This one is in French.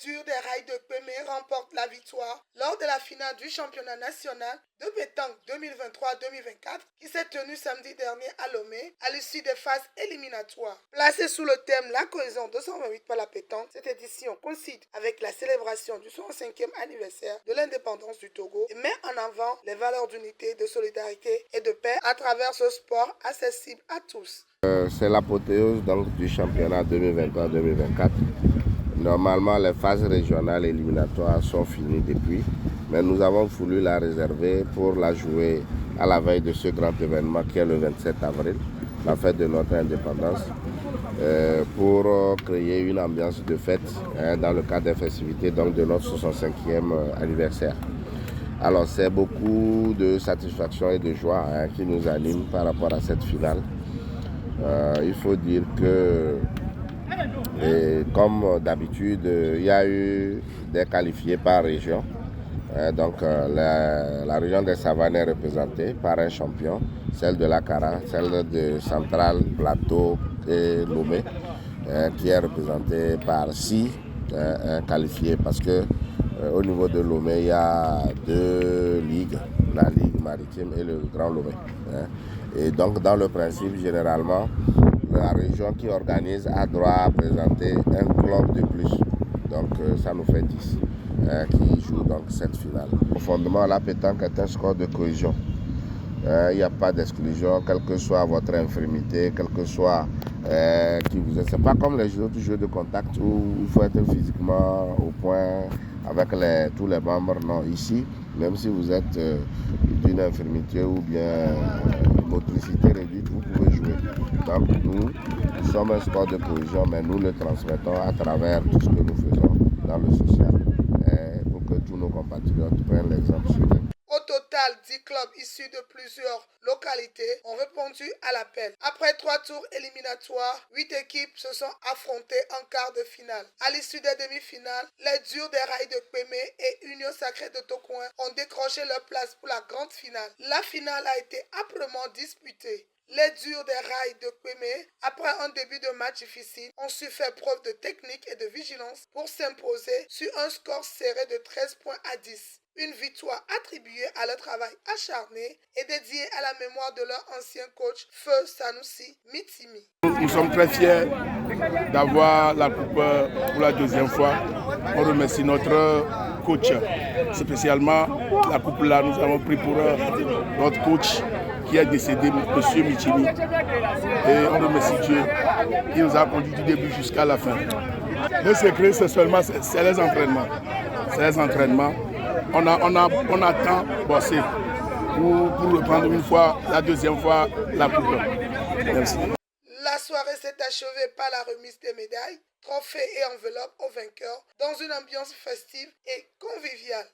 durs des rails de Kpémé remportent la victoire lors de la finale du championnat national de pétanque 2023-2024 qui s'est tenue samedi dernier à Lomé à l'issue des phases éliminatoires. Placée sous le thème La cohésion 228 par la pétanque, cette édition coïncide avec la célébration du 65e anniversaire de l'indépendance du Togo et met en avant les valeurs d'unité, de solidarité et de paix à travers ce sport accessible à tous. C'est l'apothéose du championnat 2023-2024. Normalement, les phases régionales éliminatoires sont finies depuis, mais nous avons voulu la réserver pour la jouer à la veille de ce grand événement qui est le 27 avril, la fête de notre indépendance, pour créer une ambiance de fête dans le cadre des festivités donc de notre 65e anniversaire. Alors c'est beaucoup de satisfaction et de joie qui nous anime par rapport à cette finale. Il faut dire que, comme d'habitude, il y a eu des qualifiés par région. Donc la région des Savanes est représentée par un champion, celle de l'Akara, celle de Central, Plateau et Lomé, qui est représentée par 6 qualifiés parce que au niveau de Lomé, il y a 2 ligues, la Ligue maritime et le Grand Lomé. Et donc, dans le principe, généralement, la région qui organise a droit à présenter un club de plus. Donc, ça nous fait 10 qui jouent donc cette finale. Au fondement, la pétanque est un sport de cohésion. Il n'y a pas d'exclusion, quelle que soit votre infirmité, quel que soit qui vous êtes. Ce n'est pas comme les autres jeux de contact où il faut être physiquement au point avec tous les membres. Non, ici, même si vous êtes d'une infirmité ou bien motricité réduite, vous pouvez jouer. Donc nous sommes un sport de cohésion, mais nous le transmettons à travers tout ce que nous faisons dans le social pour que tous nos compatriotes prennent l'exemple sur nous. Au total, 10 clubs issus de plusieurs localités ont répondu à l'appel. Après 3 tours éliminatoires, 8 équipes se sont affrontées en quart de finale. À l'issue des demi-finales, les durs des rails de Kpémé et Union Sacrée de Tokoin ont décroché leur place pour la grande finale. La finale a été âprement disputée. Les durs des rails de Kpémé, après un début de match difficile, ont su faire preuve de technique et de vigilance pour s'imposer sur un score serré de 13 points à 10. Une victoire attribuée à leur travail acharné et dédiée à la mémoire de leur ancien coach, Feu Sanoussi Mitimi. Nous sommes très fiers d'avoir la coupe pour la deuxième fois. On remercie notre coach. Spécialement, la coupe là, nous avons pris pour notre coach qui est décédé, M. Mitimi. Et on remercie Dieu qui nous a conduit du début jusqu'à la fin. Le secret, c'est les entraînements. C'est les entraînements. On a tant bossé pour reprendre une fois, la deuxième fois, la coupe. Merci. La soirée s'est achevée par la remise des médailles, trophées et enveloppes aux vainqueurs dans une ambiance festive et conviviale.